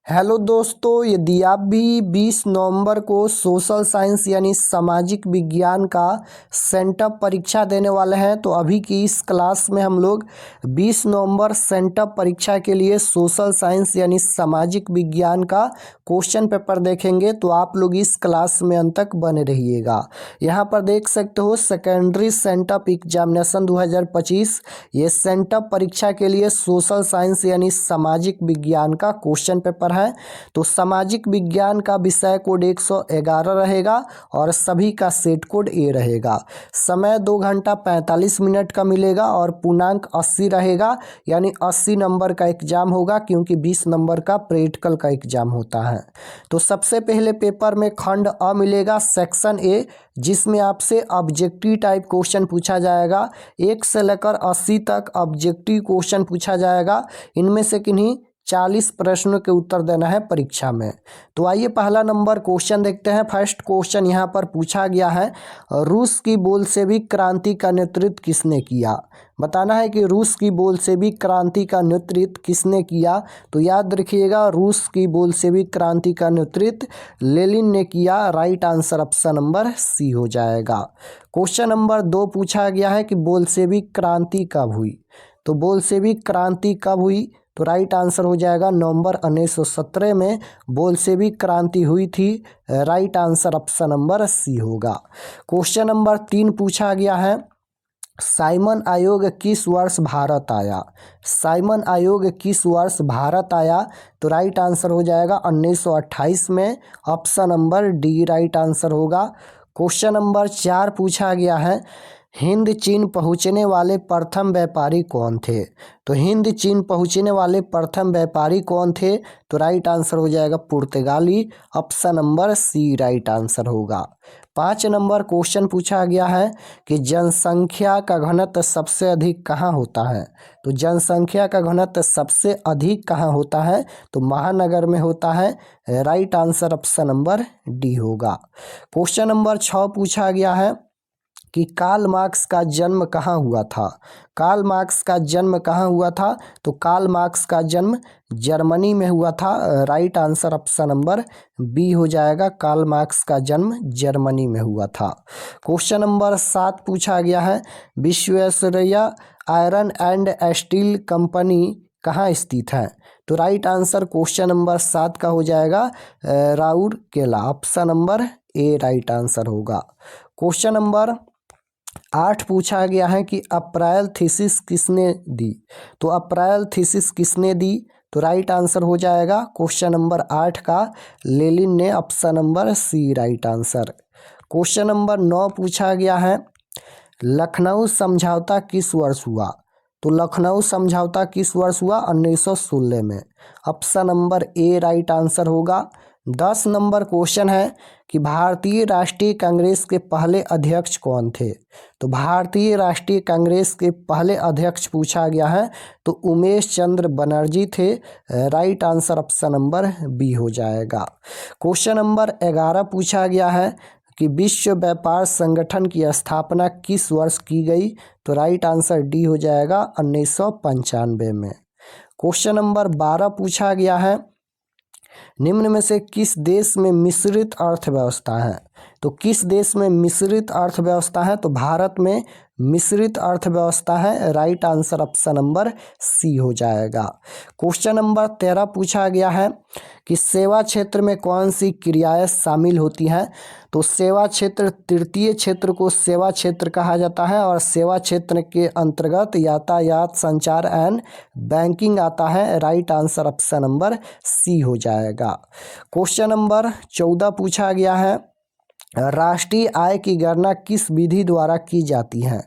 Hello दोस्तों, यदि आप भी 20 नवंबर को सोशल साइंस यानी सामाजिक विज्ञान का सेंटअप परीक्षा देने वाले हैं तो अभी की इस क्लास में हम लोग 20 नवंबर सेंटअप परीक्षा के लिए सोशल साइंस यानी सामाजिक विज्ञान का क्वेश्चन पेपर देखेंगे। तो आप लोग इस क्लास में अंत तक बने रहिएगा। यहाँ पर देख सकते हो सेकेंडरी सेंटअप एग्जामिनेशन 2025। ये सेंटअप परीक्षा के लिए सोशल साइंस यानी सामाजिक विज्ञान का क्वेश्चन पेपर है। तो सामाजिक विज्ञान का विषय कोड 111 रहेगा और सभी का सेट कोड ए रहेगा। समय 2 घंटा 45 मिनट का मिलेगा और पूर्णांक 80 रहेगा, यानी 80 नंबर का एग्जाम होगा, क्योंकि 20 नंबर का प्रैक्टिकल का एग्जाम होता है। तो सबसे पहले पेपर में खंड अ मिलेगा, सेक्शन ए, जिसमें आपसे ऑब्जेक्टिव टाइप क्वेश्चन पूछा जाएगा। 1 से लेकर 80 तक ऑब्जेक्टिव क्वेश्चन पूछा जाएगा। इनमें से किन्हीं 40 प्रश्नों के उत्तर देना है परीक्षा में। तो आइए पहला नंबर क्वेश्चन देखते हैं। फर्स्ट क्वेश्चन यहाँ पर पूछा गया है, रूस की बोल्शेविक क्रांति का नेतृत्व किसने किया। बताना है कि रूस की बोल्शेविक क्रांति का नेतृत्व किसने किया। तो याद रखिएगा, रूस की बोल्शेविक क्रांति का नेतृत्व लेनिन ने किया। Right answer option number C हो जाएगा। क्वेश्चन नंबर 2 पूछा गया है कि बोल्शेविक क्रांति कब हुई। तो बोल्शेविक क्रांति कब हुई, तो राइट आंसर हो जाएगा नवंबर 1917 में बोल्शेविक क्रांति हुई थी। Right answer option number C होगा। क्वेश्चन नंबर 3 पूछा गया है, साइमन आयोग किस वर्ष भारत आया। साइमन आयोग किस वर्ष भारत आया। तो राइट आंसर हो जाएगा 1928 में। Option number D right answer होगा। क्वेश्चन नंबर 4 पूछा गया है, हिंद चीन पहुंचने वाले प्रथम व्यापारी कौन थे। तो हिंद चीन पहुंचने वाले प्रथम व्यापारी कौन थे। तो राइट आंसर हो जाएगा पुर्तगाली। Option number C right answer होगा। 5 नंबर क्वेश्चन पूछा गया है कि जनसंख्या का घनत्व सबसे अधिक कहाँ होता है। तो जनसंख्या का घनत्व सबसे अधिक कहाँ होता है, तो महानगर में होता है। Right answer option number D होगा। क्वेश्चन नंबर 6 पूछा गया है कि कार्ल मार्क्स का जन्म कहाँ हुआ था। कार्ल मार्क्स का जन्म कहाँ हुआ था। तो कार्ल मार्क्स का जन्म जर्मनी में हुआ था। Right answer option number B हो जाएगा, कार्ल मार्क्स का जन्म जर्मनी में हुआ था। क्वेश्चन नंबर 7 पूछा गया है, Visvesvaraya iron and steel company कहाँ स्थित है। तो राइट आंसर क्वेश्चन नंबर 7 का हो जाएगा Rourkela. Option number A right answer होगा। क्वेश्चन नंबर 8 पूछा गया है कि अप्रैल थीसिस किसने दी। तो अप्रैल थीसिस किसने दी। तो राइट आंसर हो जाएगा क्वेश्चन नंबर 8 का लेनिन ने। Option number C right answer. Question number 9 पूछा गया है, लखनऊ समझौता किस वर्ष हुआ। तो लखनऊ समझौता किस वर्ष हुआ, 1916 में। Option number A right answer होगा। 10 नंबर क्वेश्चन है कि भारतीय राष्ट्रीय कांग्रेस के पहले अध्यक्ष कौन थे। तो भारतीय राष्ट्रीय कांग्रेस के पहले अध्यक्ष पूछा गया है, तो उमेश चंद्र बनर्जी थे। Right answer option number B हो जाएगा। क्वेश्चन नंबर 11 पूछा गया है कि विश्व व्यापार संगठन की स्थापना किस वर्ष की गई। तो राइट आंसर डी हो जाएगा 1995 में। क्वेश्चन नंबर 12 पूछा गया है, निम्न में से किस देश में मिश्रित अर्थव्यवस्था है। तो किस देश में मिश्रित अर्थव्यवस्था है। तो भारत में मिश्रित अर्थव्यवस्था है। Right answer option number C हो जाएगा। क्वेश्चन नंबर 13 पूछा गया है कि सेवा क्षेत्र में कौन सी क्रियाएं शामिल होती हैं। तो सेवा क्षेत्र, तृतीय क्षेत्र को सेवा क्षेत्र कहा जाता है और सेवा क्षेत्र के अंतर्गत यातायात, संचार एंड बैंकिंग आता है। Right answer option number C हो जाएगा। क्वेश्चन नंबर 14 पूछा गया है, राष्ट्रीय आय की गणना किस विधि द्वारा की जाती है।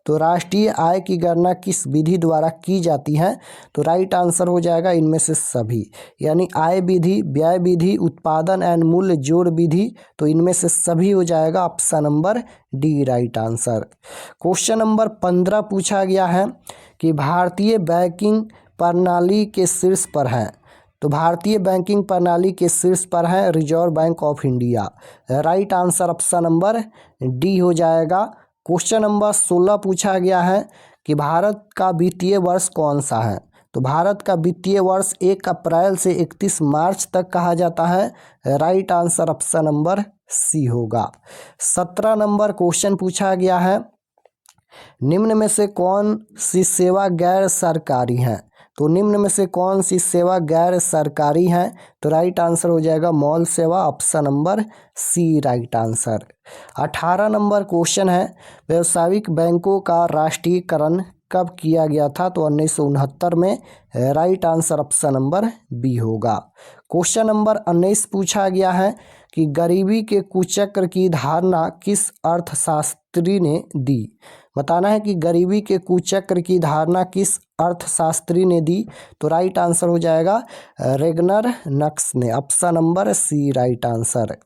तो राष्ट्रीय आय की गणना किस विधि द्वारा की जाती है। तो राइट आंसर हो जाएगा इनमें से सभी, यानी आय विधि, व्यय विधि, उत्पादन एंड मूल्य जोड़ विधि। तो इनमें से सभी हो जाएगा। Option number D right answer. Question number 15 पूछा गया है कि भारतीय बैंकिंग प्रणाली के शीर्ष पर है। तो भारतीय बैंकिंग प्रणाली के शीर्ष पर है reserve bank of India. Right answer option number D हो जाएगा। क्वेश्चन नंबर 16 पूछा गया है कि भारत का वित्तीय वर्ष कौन सा है। तो भारत का वित्तीय वर्ष 1 अप्रैल से 31 मार्च तक कहा जाता है। Right answer option number C होगा। 17 नंबर क्वेश्चन पूछा गया है, निम्न में से कौन सी सेवा गैर सरकारी है? तो निम्न में से कौन सी सेवा गैर सरकारी है? तो राइट आंसर हो जाएगा मॉल सेवा, option number C right answer. 18 number question है, व्यावसायिक बैंकों का राष्ट्रीयकरण कब किया गया था? तो 1969 में। Right answer option number B होगा। क्वेश्चन नंबर 19 पूछा गया है कि गरीबी के कुचक्र की धारणा किस अर्थशास्त्री ने दी? बताना है कि गरीबी के कुचक्र की धारणा किस अर्थशास्त्री ने दी? तो राइट आंसर हो जाएगा रेगनर नक्स ने, option number C right answer.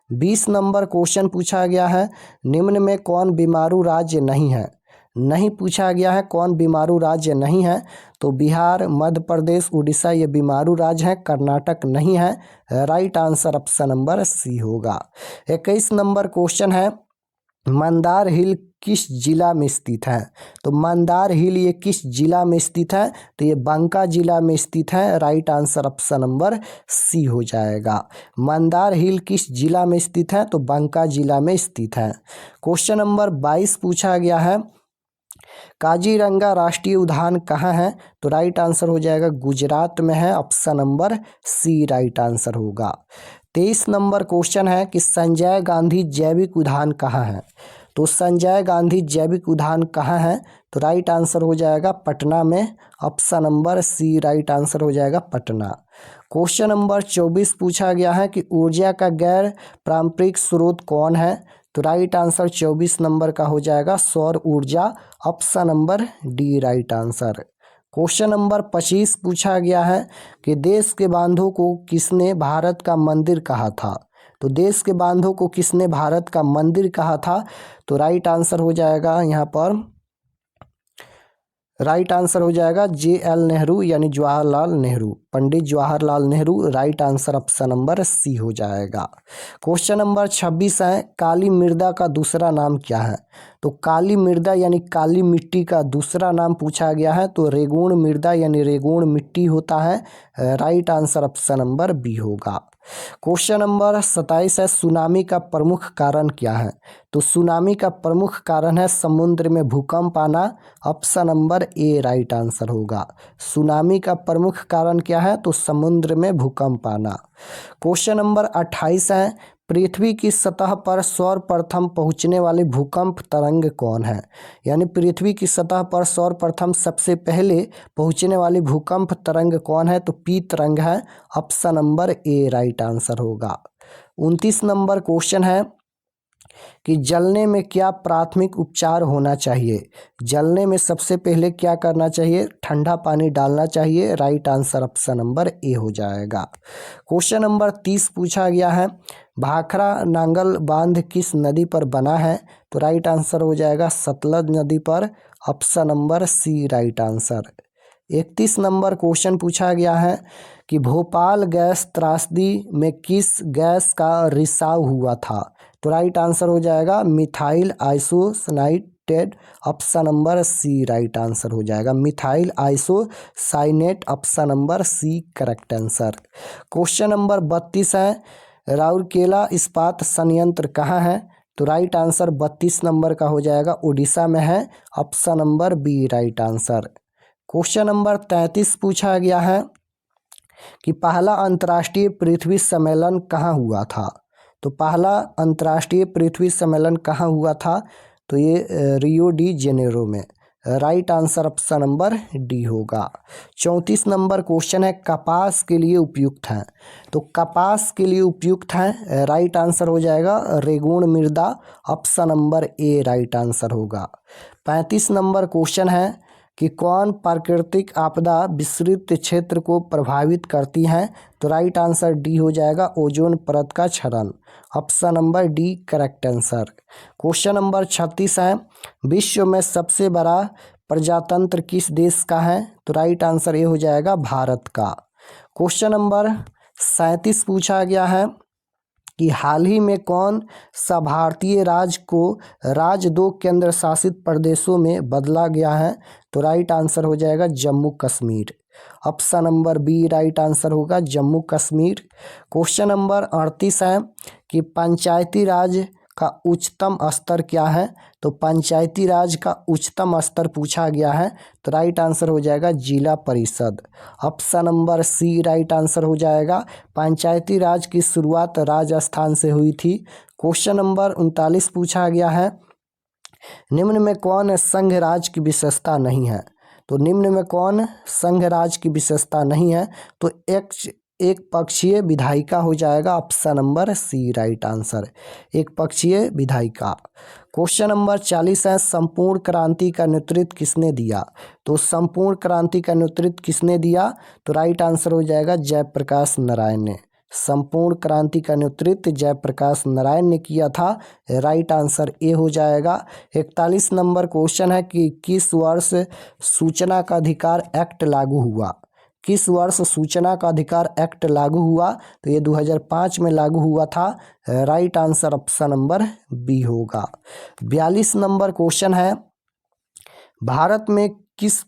20 number question पूछा गया है, निम्न में कौन बीमारू राज्य नहीं है? नहीं पूछा गया है कौन बीमारू राज्य नहीं है। तो बिहार, मध्य प्रदेश, उड़ीसा ये बीमारू राज्य हैं, कर्नाटक नहीं है। Right answer option number C होगा। 21 नंबर क्वेश्चन है, मंदार हिल किस जिला में स्थित है? तो मंदार हिल ये किस जिला में स्थित है? तो ये बांका जिला में स्थित है। Right answer option number C हो जाएगा। मंदार हिल किस जिला में स्थित है? तो बांका जिला में स्थित है। क्वेश्चन नंबर 22 पूछा गया है, काजीरंगा राष्ट्रीय उद्यान कहाँ है? तो राइट आंसर हो जाएगा गुजरात में है, option number C right answer होगा। 23 नंबर क्वेश्चन है कि संजय गांधी जैविक उद्यान कहाँ है? तो संजय गांधी जैविक उद्यान कहाँ है? तो राइट आंसर हो जाएगा पटना में, option number C right answer हो जाएगा पटना। क्वेश्चन नंबर 24 पूछा गया है कि ऊर्जा का गैर पारंपरिक स्रोत कौन है? तो राइट आंसर 24 नंबर का हो जाएगा सौर ऊर्जा, option number D right answer. Question number 25 पूछा गया है कि देश के बांधों को किसने भारत का मंदिर कहा था? तो देश के बांधों को किसने भारत का मंदिर कहा था? तो राइट आंसर हो जाएगा यहाँ पर, राइट आंसर हो जाएगा JL नेहरू यानी Jawaharlal Nehru, Pandit Jawaharlal Nehru. Right answer option number C हो जाएगा। क्वेश्चन नंबर 26 है, काली मृदा का दूसरा नाम क्या है? तो काली मृदा यानी काली मिट्टी का दूसरा नाम पूछा गया है। तो रेगूण मृदा यानी रेगूण मिट्टी होता है। Right answer option number B होगा। क्वेश्चन नंबर 27 है, सुनामी का प्रमुख कारण क्या है? तो सुनामी का प्रमुख कारण है समुद्र में भूकंप आना, option number A right answer होगा। सुनामी का प्रमुख कारण क्या है? तो समुद्र में भूकंप आना। क्वेश्चन नंबर 28 है, पृथ्वी की सतह पर सर्वप्रथम पहुंचने वाली भूकंप तरंग कौन है? यानी पृथ्वी की सतह पर सर्वप्रथम सबसे पहले पहुंचने वाली भूकंप तरंग कौन है? तो पी तरंग है, option number A right answer होगा। 29 नंबर क्वेश्चन है कि जलने में क्या प्राथमिक उपचार होना चाहिए? जलने में सबसे पहले क्या करना चाहिए? ठंडा पानी डालना चाहिए। Right answer option number A हो जाएगा। क्वेश्चन नंबर 30 पूछा गया है, भाखड़ा नांगल बांध किस नदी पर बना है? तो राइट आंसर हो जाएगा सतलज नदी पर, option number C right answer. 31 number question पूछा गया है कि भोपाल गैस त्रासदी में किस गैस का रिसाव हुआ था? तो राइट आंसर हो जाएगा methyl isocyanate, option number C right answer हो जाएगा। Methyl isocyanate, option number C correct answer. Question number 32 है, राउरकेला इस्पात संयंत्र कहाँ है? तो राइट आंसर 32 नंबर का हो जाएगा उड़ीसा में है, option number B right answer. Question number 33 पूछा गया है कि पहला अंतर्राष्ट्रीय पृथ्वी सम्मेलन कहाँ हुआ था? तो पहला अंतर्राष्ट्रीय पृथ्वी सम्मेलन कहाँ हुआ था? तो ये रियो डी जेनेरो में। Right answer option number D होगा। 34 नंबर क्वेश्चन है, कपास के लिए उपयुक्त है? तो कपास के लिए उपयुक्त है, राइट आंसर हो जाएगा रेगूण मृदा, option number A right answer होगा। 35 नंबर क्वेश्चन है कि कौन प्राकृतिक आपदा विस्तृत क्षेत्र को प्रभावित करती है? तो राइट आंसर डी हो जाएगा ओजोन परत का क्षरण, option number D correct answer. Question number 36 है, विश्व में सबसे बड़ा प्रजातंत्र किस देश का है? तो राइट आंसर ये हो जाएगा भारत का। क्वेश्चन नंबर 37 पूछा गया है कि हाल ही में कौन सा भारतीय राज्य को राज्य 2 केंद्र शासित प्रदेशों में बदला गया है? तो राइट आंसर हो जाएगा Jammu Kashmir. Option number B right answer होगा जम्मू कश्मीर। क्वेश्चन नंबर 38 है कि पंचायती राज का उच्चतम स्तर क्या है। तो पंचायती राज का उच्चतम स्तर पूछा गया है, तो राइट आंसर हो जाएगा जिला परिषद। Option number C right answer हो जाएगा। पंचायती राज की शुरुआत राजस्थान से हुई थी। क्वेश्चन नंबर 39 पूछा गया है, निम्न में कौन संघ राज की विशेषता नहीं है। तो निम्न में कौन संघ राज की विशेषता नहीं है, तो एक पक्षीय विधायिका हो जाएगा। Option number C right answer, एक पक्षीय विधायिका। क्वेश्चन नंबर 40 है, संपूर्ण क्रांति का नेतृत्व किसने दिया। तो संपूर्ण क्रांति का नेतृत्व किसने दिया, तो राइट आंसर हो जाएगा जयप्रकाश नारायण ने। संपूर्ण क्रांति का नेतृत्व जयप्रकाश नारायण ने किया था, राइट आंसर ए हो जाएगा। 41 नंबर क्वेश्चन है कि किस वर्ष सूचना का अधिकार एक्ट लागू हुआ। किस वर्ष सूचना का अधिकार एक्ट लागू हुआ, तो ये 2005 में लागू हुआ था, right answer option number B होगा। 42 नंबर क्वेश्चन है, भारत में किस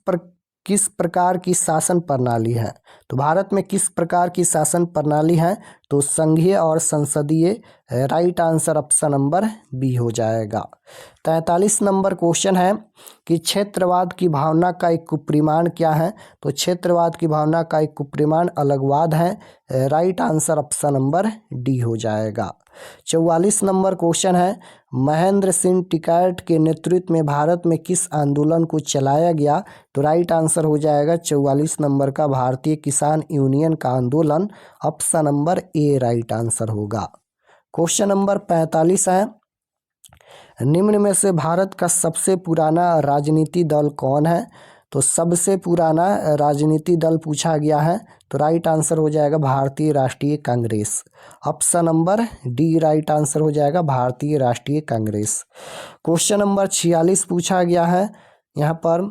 प्रकार की शासन प्रणाली है। तो भारत में किस प्रकार की शासन प्रणाली है, तो संघीय और संसदीय, right answer option number B हो जाएगा। 43 नंबर क्वेश्चन है कि क्षेत्रवाद की भावना का एक कुप्रमाण क्या है। तो क्षेत्रवाद की भावना का एक कुप्रमाण अलगवाद है, right answer option number D हो जाएगा। 44 नंबर क्वेश्चन है, महेंद्र सिंह टिकैत के नेतृत्व में भारत में किस आंदोलन को चलाया गया। तो राइट आंसर हो जाएगा 44 नंबर का भारतीय किसान यूनियन का आंदोलन, option number A right answer होगा। क्वेश्चन नंबर 45 है, निम्न में से भारत का सबसे पुराना राजनीति दल कौन है। तो सबसे पुराना राजनीति दल पूछा गया है, तो राइट आंसर हो जाएगा भारतीय राष्ट्रीय Congress. Option number D right answer हो जाएगा भारतीय राष्ट्रीय कांग्रेस। क्वेश्चन नंबर 46 पूछा गया है यहाँ पर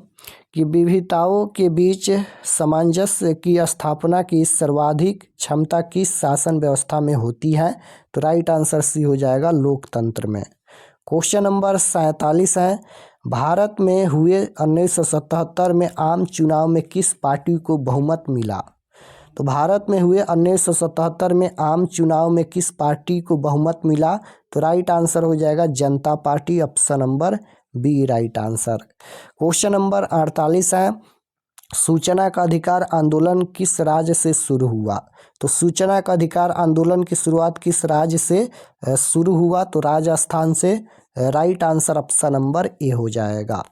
कि विविधताओं के बीच सामंजस्य की स्थापना की सर्वाधिक क्षमता किस शासन व्यवस्था में होती है। तो राइट आंसर सी हो जाएगा लोकतंत्र में। क्वेश्चन नंबर 47 है, भारत में हुए 1977 में आम चुनाव में किस पार्टी को बहुमत मिला। तो भारत में हुए 1977 में आम चुनाव में किस पार्टी को बहुमत मिला। तो राइट आंसर हो जाएगा Janata Party, option number B right answer. Question number 48 है, सूचना का अधिकार आंदोलन किस राज्य से शुरू हुआ। तो सूचना का अधिकार आंदोलन की शुरुआत किस राज्य से शुरू हुआ, तो राजस्थान से, right answer option number A हो जाएगा।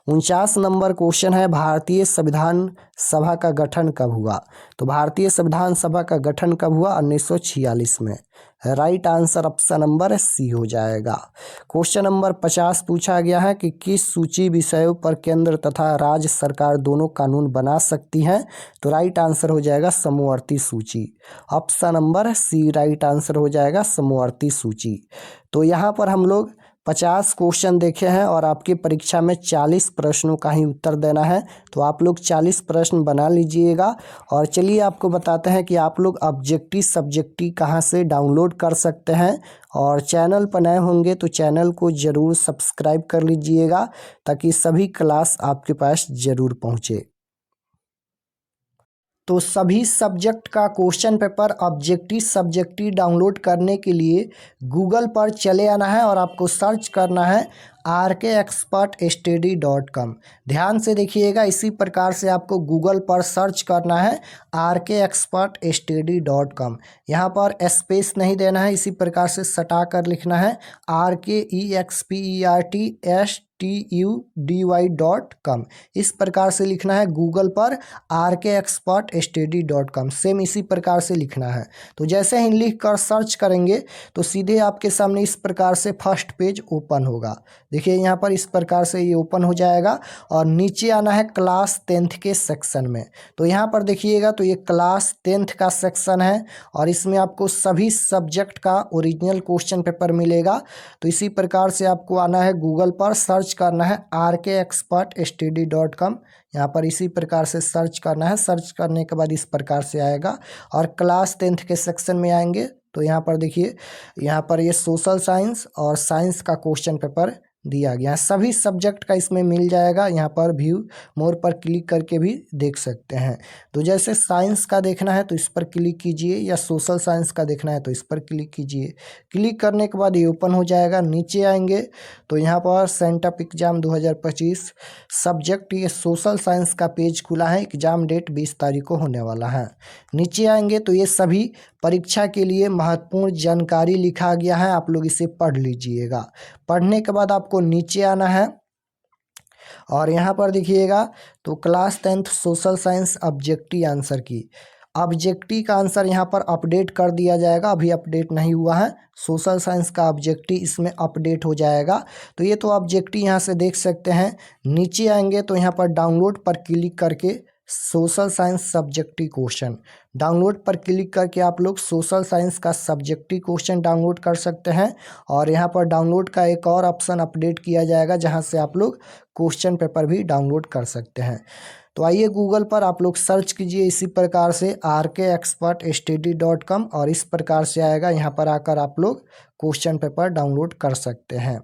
49 नंबर क्वेश्चन है, भारतीय संविधान सभा का गठन कब हुआ। तो भारतीय संविधान सभा का गठन कब हुआ, 1946 में, right answer option number C हो जाएगा। क्वेश्चन नंबर 50 पूछा गया है कि किस सूची विषयों पर केंद्र तथा राज्य सरकार दोनों कानून बना सकती हैं। तो राइट आंसर हो जाएगा समवर्ती सूची, option number C right answer हो जाएगा समवर्ती सूची। तो यहाँ पर हम लोग 50 क्वेश्चन देखे हैं और आपकी परीक्षा में 40 प्रश्नों का ही उत्तर देना है, तो आप लोग 40 प्रश्न बना लीजिएगा। और चलिए आपको बताते हैं कि आप लोग ऑब्जेक्टिव सब्जेक्टिव कहाँ से डाउनलोड कर सकते हैं। और चैनल पर नए होंगे तो चैनल को ज़रूर सब्सक्राइब कर लीजिएगा ताकि सभी क्लास आपके पास ज़रूर पहुँचे। तो सभी सब्जेक्ट का question paper objective subjective download करने के लिए गूगल पर चले आना है और आपको सर्च करना है rkexpertstudy.com। ध्यान से देखिएगा, इसी प्रकार से आपको गूगल पर सर्च करना है rkexpertstudy.com। यहाँ पर स्पेस नहीं देना है, इसी प्रकार से सटा कर लिखना है rkexpertstudy.com। इस प्रकार से लिखना है गूगल पर rkexpertstudy.com, सेम इसी प्रकार से लिखना है। तो जैसे ही लिख कर सर्च करेंगे तो सीधे आपके सामने इस प्रकार से फर्स्ट पेज ओपन होगा। देखिए यहाँ पर इस प्रकार से ये ओपन हो जाएगा और नीचे आना है क्लास 10th के सेक्शन में। तो यहाँ पर देखिएगा तो ये क्लास 10th का सेक्शन है और इसमें आपको सभी सब्जेक्ट का ओरिजिनल क्वेश्चन पेपर मिलेगा। तो इसी प्रकार से आपको आना है गूगल पर, सर्च करना है rkexpertstudy.com। यहाँ पर इसी प्रकार से सर्च करना है, सर्च करने के बाद इस प्रकार से आएगा और क्लास 10th के सेक्शन में आएंगे। तो यहाँ पर देखिए, यहाँ पर ये सोशल साइंस और साइंस का क्वेश्चन पेपर दिया गया है। सभी सब्जेक्ट का इसमें मिल जाएगा। यहाँ पर व्यू मोर पर क्लिक करके भी देख सकते हैं। तो जैसे साइंस का देखना है तो इस पर क्लिक कीजिए, या सोशल साइंस का देखना है तो इस पर क्लिक कीजिए। क्लिक करने के बाद ये ओपन हो जाएगा। नीचे आएंगे तो यहाँ पर सेंटअप एग्जाम 2025 सब्जेक्ट, ये सोशल साइंस का पेज खुला है। एग्जाम डेट 20 तारीख को होने वाला है। नीचे आएंगे तो ये सभी परीक्षा के लिए महत्वपूर्ण जानकारी लिखा गया है, आप लोग इसे पढ़ लीजिएगा। पढ़ने के बाद आपको नीचे आना है और यहाँ पर देखिएगा तो class 10th social science objective answer की, ऑब्जेक्टिव का आंसर यहाँ पर अपडेट कर दिया जाएगा। अभी अपडेट नहीं हुआ है। सोशल साइंस का ऑब्जेक्टिव इसमें अपडेट हो जाएगा। तो ये तो ऑब्जेक्टिव यहाँ से देख सकते हैं। नीचे आएंगे तो यहाँ पर डाउनलोड पर क्लिक करके social science subjective question, download पर क्लिक करके आप लोग सोशल साइंस का सब्जेक्टिव क्वेश्चन डाउनलोड कर सकते हैं। और यहाँ पर डाउनलोड का एक और ऑप्शन अपडेट किया जाएगा जहाँ से आप लोग क्वेश्चन पेपर भी डाउनलोड कर सकते हैं। तो आइए गूगल पर आप लोग सर्च कीजिए इसी प्रकार से rkexpertstudy.com और इस प्रकार से आएगा। यहाँ पर आकर आप लोग क्वेश्चन पेपर डाउनलोड कर सकते हैं।